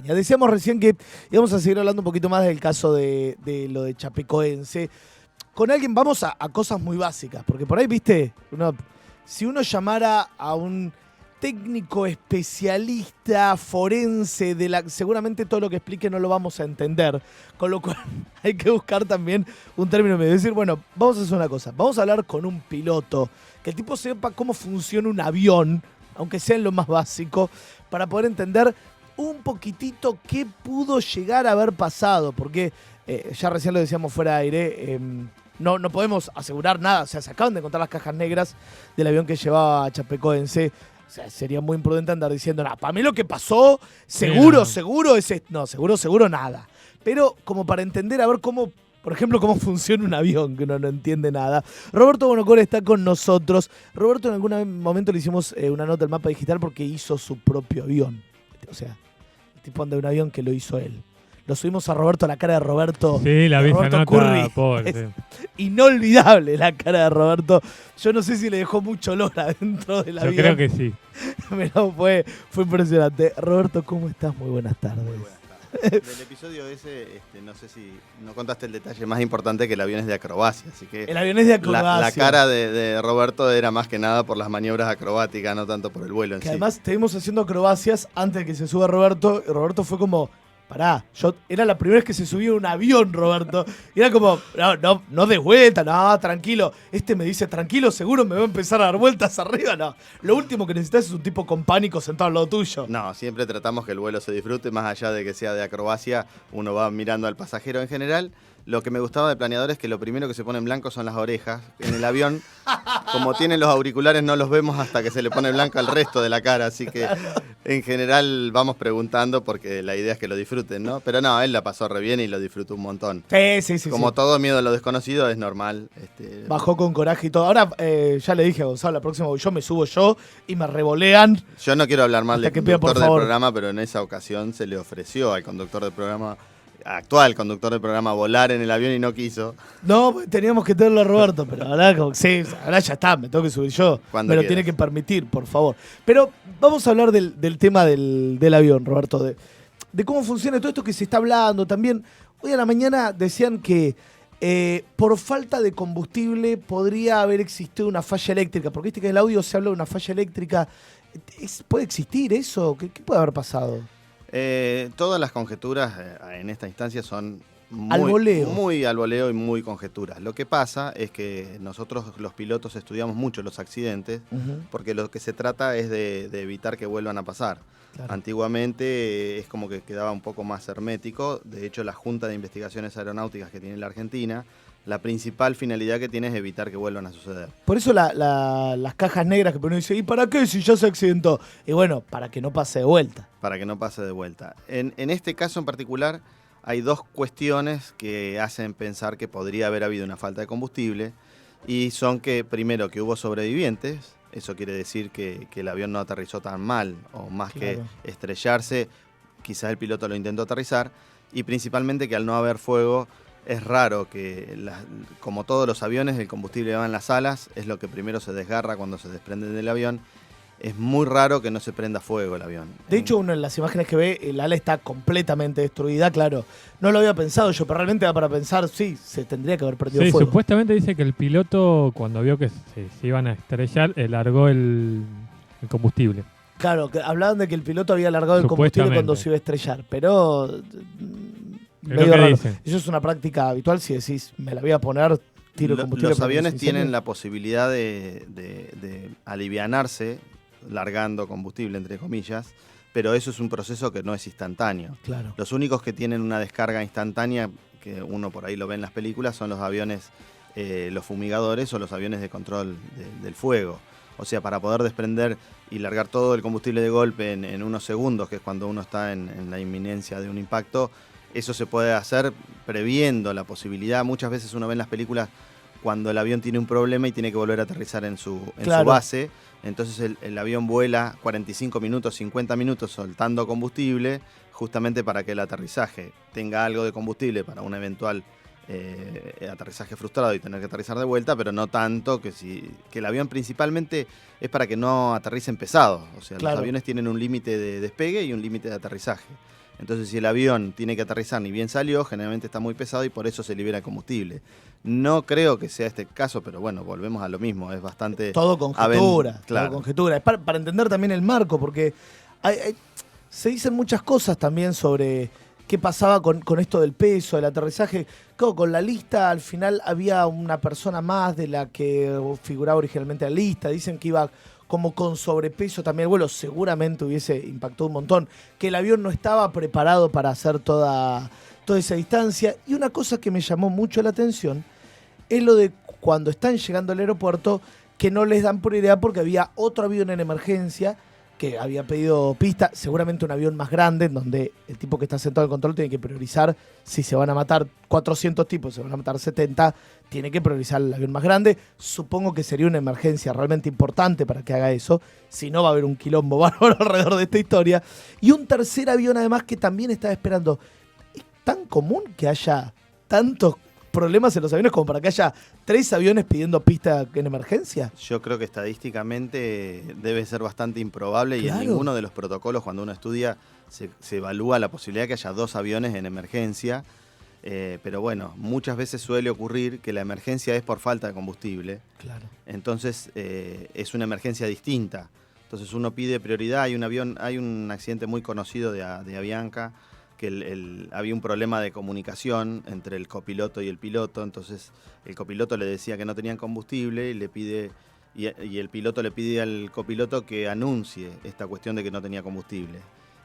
acompaña. Decíamos recién que íbamos a seguir hablando un poquito más del caso de lo de Chapecoense. Con alguien vamos a cosas muy básicas, porque por ahí, viste, si uno llamara a un técnico especialista forense seguramente todo lo que explique no lo vamos a entender, con lo cual hay que buscar también un término medio. Decir, bueno, vamos a hacer una cosa, vamos a hablar con un piloto, que el tipo sepa cómo funciona un avión, aunque sea en lo más básico, para poder entender un poquitito qué pudo llegar a haber pasado, porque ya recién lo decíamos fuera de aire, no podemos asegurar nada. O sea, se acaban de encontrar las cajas negras del avión que llevaba a Chapecoense. O sea, sería muy imprudente andar diciendo, nada, para mí lo que pasó, seguro nada. Pero como para entender, a ver cómo, por ejemplo, cómo funciona un avión, que uno no entiende nada. Roberto Bonocore está con nosotros. Roberto, en algún momento le hicimos una nota al Mapa Digital porque hizo su propio avión. O sea, el tipo anda de un avión que lo hizo él. Lo subimos a Roberto, la cara de Roberto. Sí, la vi esa Roberto nota, Curry. pobre, Es sí. inolvidable la cara de Roberto. Yo no sé si le dejó mucho olor adentro del avión. Yo creo que sí. Pero fue impresionante. Roberto, ¿cómo estás? Muy buenas tardes. Muy buenas tardes. Del episodio ese, no sé si no contaste el detalle más importante, que el avión es de acrobacia, así que El avión es de acrobacia. la cara de Roberto era más que nada por las maniobras acrobáticas, no tanto por el vuelo en Que sí. además estuvimos haciendo acrobacias antes de que se suba Roberto. Y Roberto fue como, pará, era la primera vez que se subía un avión, Roberto. Y era como, no des vuelta, no, tranquilo. Me dice, tranquilo, seguro me va a empezar a dar vueltas arriba. No, lo último que necesitas es un tipo con pánico sentado al lado tuyo. No, siempre tratamos que el vuelo se disfrute, más allá de que sea de acrobacia, uno va mirando al pasajero en general. Lo que me gustaba de Planeador es que lo primero que se pone en blanco son las orejas. En el avión, como tienen los auriculares, no los vemos hasta que se le pone blanca el resto de la cara. Así que, en general, vamos preguntando porque la idea es que lo disfruten, ¿no? Pero no, él la pasó re bien y lo disfrutó un montón. Sí. Como todo miedo a lo desconocido, es normal. Bajó con coraje y todo. Ahora, ya le dije a Gonzalo, la próxima voy yo, me subo yo y me revolean. Yo no quiero hablar mal Hasta del que pida, por conductor del favor. programa, pero en esa ocasión se le ofreció al conductor del programa, actual conductor del programa, volar en el avión y no quiso. No, teníamos que tenerlo a Roberto, pero ahora, sí, ahora ya está, me tengo que subir yo. Cuando Me lo quieras. tiene que permitir, por favor. Pero vamos a hablar del tema del avión, Roberto, de cómo funciona todo esto que se está hablando. También, hoy a la mañana decían que por falta de combustible podría haber existido una falla eléctrica, porque viste que en el audio se habla de una falla eléctrica. ¿Puede existir eso? ¿Qué puede haber pasado? Todas las conjeturas en esta instancia son Al voleo. muy al voleo y muy conjeturas. Lo que pasa es que nosotros los pilotos estudiamos mucho los accidentes, porque lo que se trata es de evitar que vuelvan a pasar. Claro. Antiguamente es como que quedaba un poco más hermético. De hecho, la Junta de Investigaciones Aeronáuticas que tiene la Argentina, la principal finalidad que tiene es evitar que vuelvan a suceder. Por eso las cajas negras que uno dice, ¿y para qué si ya se accidentó? Y bueno, para que no pase de vuelta. Para que no pase de vuelta. En este caso en particular hay dos cuestiones que hacen pensar que podría haber habido una falta de combustible, y son que, primero, que hubo sobrevivientes. Eso quiere decir que el avión no aterrizó tan mal, o más Claro. que estrellarse, quizás el piloto lo intentó aterrizar, y principalmente que al no haber fuego, es raro que, como todos los aviones, el combustible va en las alas, es lo que primero se desgarra cuando se desprende del avión. Es muy raro que no se prenda fuego el avión. De hecho, uno en las imágenes que ve, el ala está completamente destruida, claro. No lo había pensado yo, pero realmente da para pensar, sí, se tendría que haber prendido Sí, fuego. supuestamente dice que el piloto, cuando vio que se iban a estrellar, largó el combustible. Claro, que hablaban de que el piloto había alargado el combustible Supuestamente. cuando se iba a estrellar, pero Es lo que raro. dicen. Eso es una práctica habitual, si decís, me la voy a poner, tiro combustible. Los para que no aviones se tienen incendie. la posibilidad de alivianarse largando combustible, entre comillas, pero eso es un proceso que no es instantáneo. Claro. Los únicos que tienen una descarga instantánea, que uno por ahí lo ve en las películas, son los aviones, los fumigadores o los aviones de control del fuego. O sea, para poder desprender y largar todo el combustible de golpe en unos segundos, que es cuando uno está en la inminencia de un impacto, eso se puede hacer previendo la posibilidad. Muchas veces uno ve en las películas cuando el avión tiene un problema y tiene que volver a aterrizar en su Claro. base. Entonces el avión vuela 45 minutos, 50 minutos soltando combustible, justamente para que el aterrizaje tenga algo de combustible para un eventual aterrizaje frustrado y tener que aterrizar de vuelta, pero no tanto que el avión principalmente es para que no aterricen pesados. O sea, Claro. los aviones tienen un límite de despegue y un límite de aterrizaje. Entonces, si el avión tiene que aterrizar ni bien salió, generalmente está muy pesado y por eso se libera combustible. No creo que sea este caso, pero bueno, volvemos a lo mismo. Es bastante... Todo conjetura. Claro. Todo conjetura. Es para entender también el marco, porque se dicen muchas cosas también sobre qué pasaba con esto del peso, del aterrizaje. Claro, con la lista al final había una persona más de la que figuraba originalmente la lista. Dicen que iba como con sobrepeso también el vuelo. Seguramente hubiese impactado un montón. Que el avión no estaba preparado para hacer toda esa distancia. Y una cosa que me llamó mucho la atención es lo de cuando están llegando al aeropuerto que no les dan prioridad porque había otro avión en emergencia que había pedido pista, seguramente un avión más grande, en donde el tipo que está sentado en el control tiene que priorizar. Si se van a matar 400 tipos, se van a matar 70, tiene que priorizar el avión más grande. Supongo que sería una emergencia realmente importante para que haga eso, si no va a haber un quilombo bárbaro alrededor de esta historia. Y un tercer avión además que también estaba esperando. ¿Es tan común que haya tantos problemas en los aviones como para que haya 3 aviones pidiendo pista en emergencia? Yo creo que estadísticamente debe ser bastante improbable y en ninguno de los protocolos, cuando uno estudia, se evalúa la posibilidad de que haya 2 aviones en emergencia. Pero bueno, muchas veces suele ocurrir que la emergencia es por falta de combustible. Claro. Entonces es una emergencia distinta. Entonces uno pide prioridad. Hay un accidente muy conocido de Avianca, que había un problema de comunicación entre el copiloto y el piloto. Entonces el copiloto le decía que no tenían combustible y el piloto le pide al copiloto que anuncie esta cuestión de que no tenía combustible.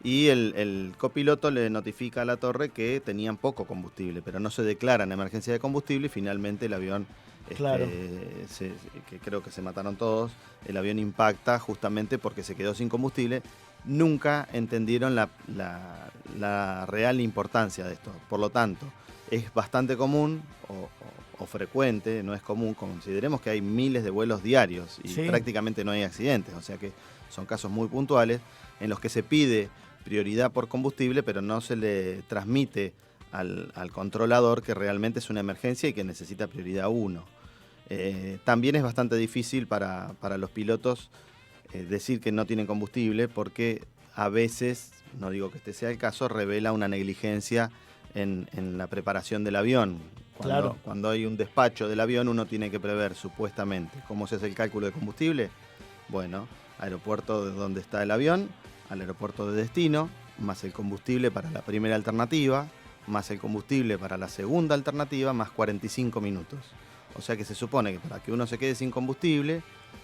Y el copiloto le notifica a la torre que tenían poco combustible, pero no se declara en emergencia de combustible y finalmente el avión, Claro. que creo que se mataron todos, el avión impacta justamente porque se quedó sin combustible. Nunca entendieron la real importancia de esto. Por lo tanto, es bastante común o frecuente, no es común, consideremos que hay miles de vuelos diarios y prácticamente no hay accidentes, o sea que son casos muy puntuales en los que se pide prioridad por combustible, pero no se le transmite al controlador que realmente es una emergencia y que necesita prioridad 1. También es bastante difícil para los pilotos decir que no tienen combustible porque a veces, no digo que este sea el caso, revela una negligencia en la preparación del avión. Cuando hay un despacho del avión, uno tiene que prever supuestamente cómo se hace el cálculo de combustible. Bueno, aeropuerto de donde está el avión, al aeropuerto de destino, más el combustible para la primera alternativa, más el combustible para la segunda alternativa, más 45 minutos. O sea que se supone que para que uno se quede sin combustible,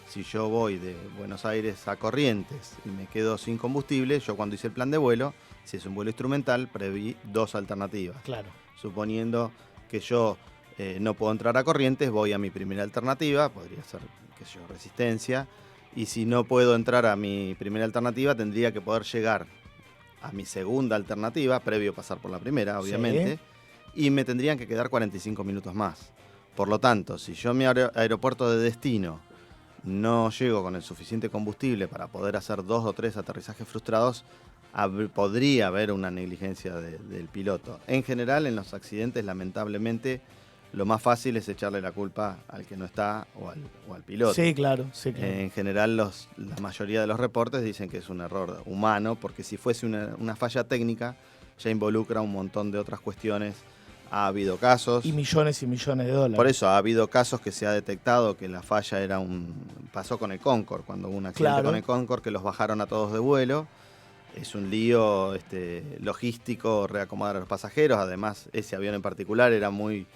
si yo voy de Buenos Aires a Corrientes y me quedo sin combustible, yo cuando hice el plan de vuelo, si es un vuelo instrumental, preví 2 alternativas. Claro. Suponiendo que yo no puedo entrar a Corrientes, voy a mi primera alternativa, podría ser, qué sé yo, Resistencia, y si no puedo entrar a mi primera alternativa, tendría que poder llegar a mi segunda alternativa, previo pasar por la primera, obviamente, y me tendrían que quedar 45 minutos más. Por lo tanto, si yo a mi aeropuerto de destino no llego con el suficiente combustible para poder hacer 2 o 3 aterrizajes frustrados, podría haber una negligencia del piloto. En general, en los accidentes, lamentablemente, lo más fácil es echarle la culpa al que no está o al piloto. Sí, claro. En general, la mayoría de los reportes dicen que es un error humano, porque si fuese una falla técnica, ya involucra un montón de otras cuestiones. Ha habido casos. Y millones de dólares. Por eso, ha habido casos que se ha detectado que la falla era pasó con el Concorde, cuando hubo un accidente con el Concorde, que los bajaron a todos de vuelo. Es un lío logístico reacomodar a los pasajeros. Además, ese avión en particular era muy...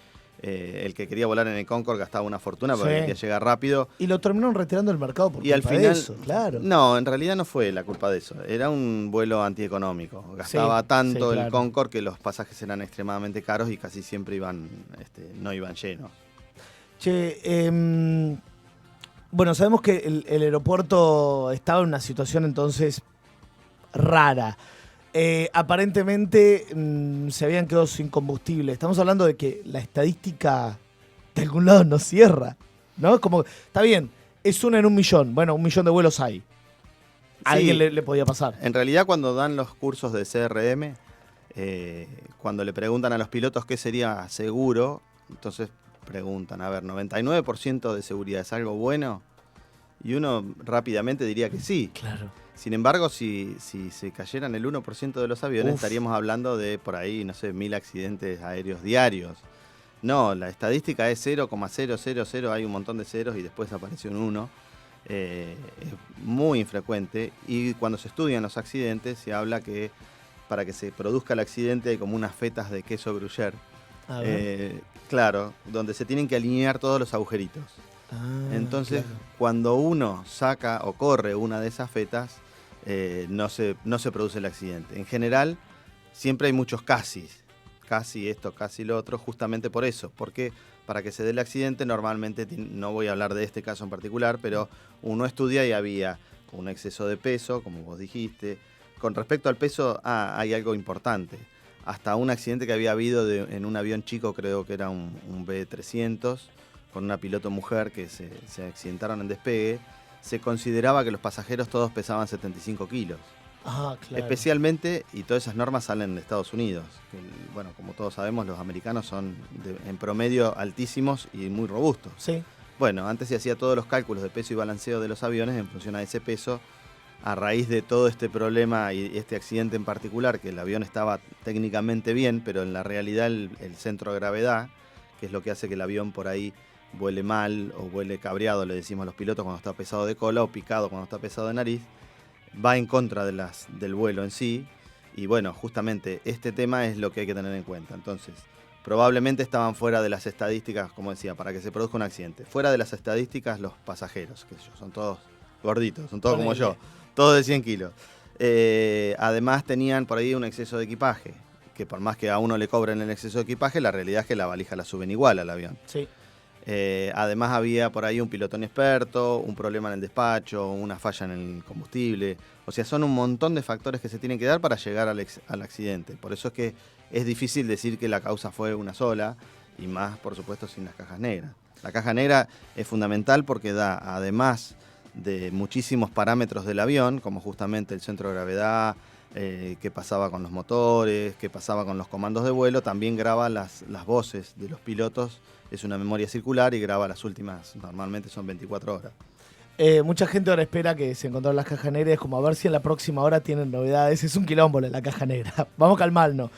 el que quería volar en el Concorde gastaba una fortuna porque quería llegar rápido. Y lo terminaron retirando del mercado por culpa de eso, claro. No, en realidad no fue la culpa de eso. Era un vuelo antieconómico. Gastaba tanto el Concorde que los pasajes eran extremadamente caros y casi siempre no iban llenos. Che, bueno, sabemos que el aeropuerto estaba en una situación entonces rara. Aparentemente se habían quedado sin combustible. Estamos hablando de que la estadística de algún lado no cierra, ¿no? Como, está bien, es 1 en 1 millón. Bueno, 1 millón de vuelos hay. A alguien le podía pasar. En realidad, cuando dan los cursos de CRM, cuando le preguntan a los pilotos qué sería seguro, entonces preguntan, a ver, 99% de seguridad es algo bueno. Y uno rápidamente diría que sí. Claro. Sin embargo, si se cayeran el 1% de los aviones, estaríamos hablando de por ahí, no sé, 1000 accidentes aéreos diarios. No, la estadística es 0,000, hay un montón de ceros y después aparece un 1. Es muy infrecuente y cuando se estudian los accidentes se habla que para que se produzca el accidente hay como unas fetas de queso gruyère. Claro, donde se tienen que alinear todos los agujeritos. Entonces, claro, cuando uno saca o corre una de esas fetas, no se produce el accidente. En general, siempre hay muchos casi esto, casi lo otro, justamente por eso. Porque para que se dé el accidente, normalmente, no voy a hablar de este caso en particular, pero uno estudia y había un exceso de peso, como vos dijiste. Con respecto al peso, hay algo importante. Hasta un accidente que había habido en un avión chico, creo que era un B300, con una piloto mujer que se accidentaron en despegue, se consideraba que los pasajeros todos pesaban 75 kilos. Claro. Especialmente, y todas esas normas salen de Estados Unidos. Que, bueno, como todos sabemos, los americanos son en promedio altísimos y muy robustos. Sí. Bueno, antes se hacía todos los cálculos de peso y balanceo de los aviones en función a ese peso. A raíz de todo este problema y este accidente en particular, que el avión estaba técnicamente bien, pero en la realidad el centro de gravedad, que es lo que hace que el avión por ahí vuele mal o vuele cabreado, le decimos a los pilotos cuando está pesado de cola, o picado cuando está pesado de nariz, va en contra del vuelo en sí. Y bueno, justamente este tema es lo que hay que tener en cuenta. Entonces, probablemente estaban fuera de las estadísticas, como decía, para que se produzca un accidente. Fuera de las estadísticas los pasajeros, que son todos gorditos, son todos como yo, todos de 100 kilos. Además tenían por ahí un exceso de equipaje, que por más que a uno le cobren el exceso de equipaje, la realidad es que la valija la suben igual al avión. Sí. Además había por ahí un piloto inexperto, un problema en el despacho, una falla en el combustible. O sea, son un montón de factores que se tienen que dar para llegar al accidente. Por eso es que es difícil decir que la causa fue una sola, y más, por supuesto, sin las cajas negras. La caja negra es fundamental porque da, además de muchísimos parámetros del avión, como justamente el centro de gravedad, qué pasaba con los motores, qué pasaba con los comandos de vuelo, también graba las voces de los pilotos. Es una memoria circular y graba las últimas, normalmente son 24 horas. Mucha gente ahora espera que se encontraron las cajas negras, como a ver si en la próxima hora tienen novedades. Es un quilombo la caja negra. Vamos a calmarnos.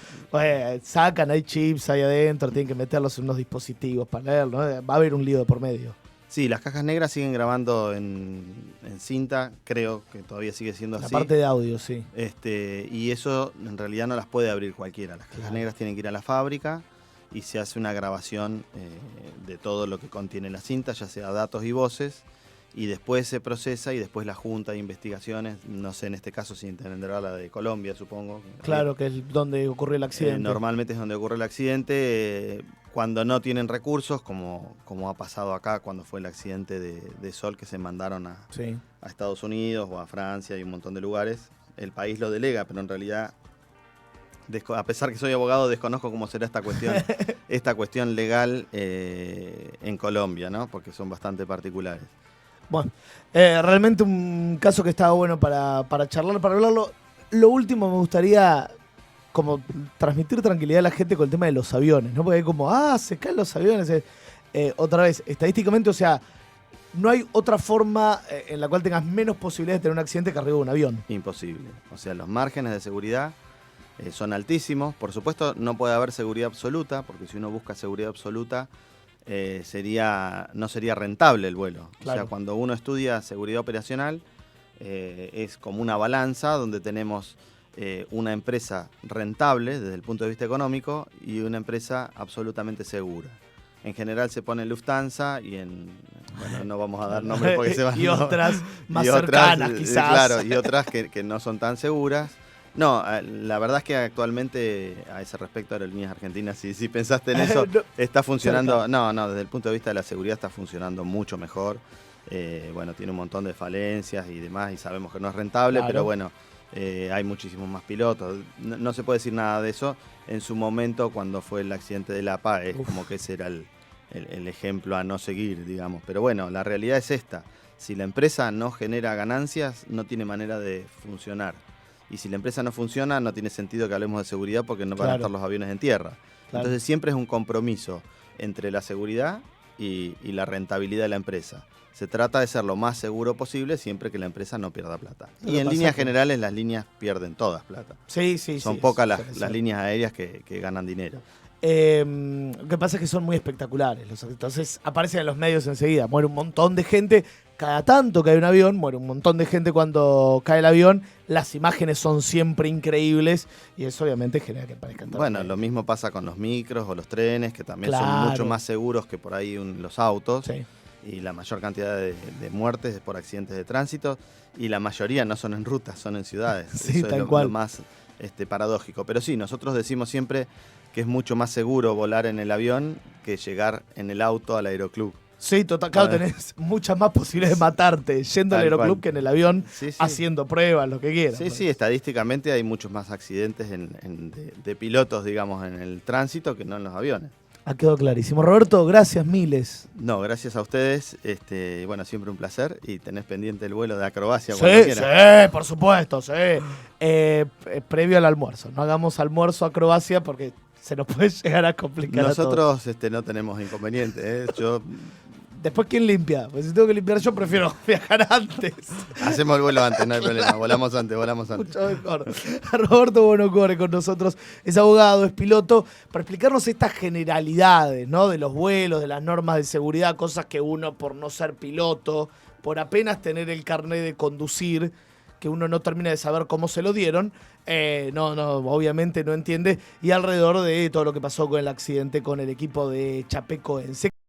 Sacan, hay chips ahí adentro, tienen que meterlos en unos dispositivos para leerlo, ¿no? Va a haber un lío de por medio. Sí, las cajas negras siguen grabando en cinta, creo que todavía sigue siendo así. La parte de audio, sí. Y eso en realidad no las puede abrir cualquiera. Las cajas negras tienen que ir a la fábrica y se hace una grabación de todo lo que contiene la cinta, ya sea datos y voces, y después se procesa y después la Junta de Investigaciones, no sé en este caso si tendrá la de Colombia, supongo. Claro, que es donde ocurrió el accidente. Normalmente es donde ocurre el accidente. Cuando no tienen recursos, como ha pasado acá cuando fue el accidente de Sol, que se mandaron a Estados Unidos o a Francia y un montón de lugares, el país lo delega, pero en realidad, a pesar que soy abogado, desconozco cómo será esta cuestión legal en Colombia, ¿no? Porque son bastante particulares. Bueno, realmente un caso que estaba bueno para charlar, para hablarlo. Lo último, me gustaría como transmitir tranquilidad a la gente con el tema de los aviones, ¿no? Porque hay como, se caen los aviones. Otra vez, estadísticamente, o sea, no hay otra forma en la cual tengas menos posibilidades de tener un accidente que arriba de un avión. Imposible. O sea, los márgenes de seguridad son altísimos. Por supuesto, no puede haber seguridad absoluta, porque si uno busca seguridad absoluta, no sería rentable el vuelo. Claro. O sea, cuando uno estudia seguridad operacional, es como una balanza donde tenemos una empresa rentable desde el punto de vista económico y una empresa absolutamente segura. En general se pone Lufthansa y bueno, no vamos a dar nombres porque se van y otras más cercanas quizás. Claro, y otras que no son tan seguras. No, la verdad es que actualmente, a ese respecto, Aerolíneas Argentinas, si pensaste en eso, está funcionando. No, desde el punto de vista de la seguridad está funcionando mucho mejor. Bueno, tiene un montón de falencias y demás, y sabemos que no es rentable, claro. Pero bueno, hay muchísimos más pilotos. No se puede decir nada de eso. En su momento, cuando fue el accidente de la APA, es como que ese era el ejemplo a no seguir, digamos. Pero bueno, la realidad es esta. Si la empresa no genera ganancias, no tiene manera de funcionar. Y si la empresa no funciona, no tiene sentido que hablemos de seguridad porque no van a estar los aviones en tierra. Claro. Entonces siempre es un compromiso entre la seguridad y la rentabilidad de la empresa. Se trata de ser lo más seguro posible siempre que la empresa no pierda plata. Y en líneas generales las líneas pierden todas plata. Sí. Son pocas las líneas aéreas que ganan dinero. Lo que pasa es que son muy espectaculares. Entonces aparecen en los medios enseguida. Muere un montón de gente. Cada tanto cae un avión, muere un montón de gente cuando cae el avión. Las imágenes son siempre increíbles y eso obviamente genera que parezcan tan Bueno, lo mismo pasa con los micros o los trenes, que también son Claro. mucho más seguros que por ahí los autos. Sí. Y la mayor cantidad de muertes es por accidentes de tránsito. Y la mayoría no son en rutas, son en ciudades. Sí, eso tal es cual. lo más paradójico. Pero sí, nosotros decimos siempre que es mucho más seguro volar en el avión que llegar en el auto al aeroclub. Sí, total, claro, Bueno. tenés muchas más posibilidades de matarte yendo al Tal aeroclub cual. que en el avión Sí, sí. haciendo pruebas, lo que quieras. Sí, estadísticamente hay muchos más accidentes de pilotos, digamos, en el tránsito que no en los aviones. Ha quedado clarísimo. Roberto, gracias miles. No, gracias a ustedes. Bueno, siempre un placer. Y tenés pendiente el vuelo de Acrobacia cuando Sí, quieras. sí, por supuesto, sí. Previo al almuerzo. No hagamos almuerzo acrobacia porque se nos puede llegar a complicar a todos. Nosotros no tenemos inconveniente. Yo Después, ¿quién limpia? Pues si tengo que limpiar yo, prefiero viajar antes. hacemos el vuelo antes, no hay problema. Volamos antes. Mucho mejor. Roberto Bonocore con nosotros. Es abogado, es piloto, para explicarnos estas generalidades, ¿no? De los vuelos, de las normas de seguridad, cosas que uno, por no ser piloto, por apenas tener el carnet de conducir, que uno no termina de saber cómo se lo dieron, obviamente no entiende. Y alrededor de todo lo que pasó con el accidente con el equipo de Chapecoense.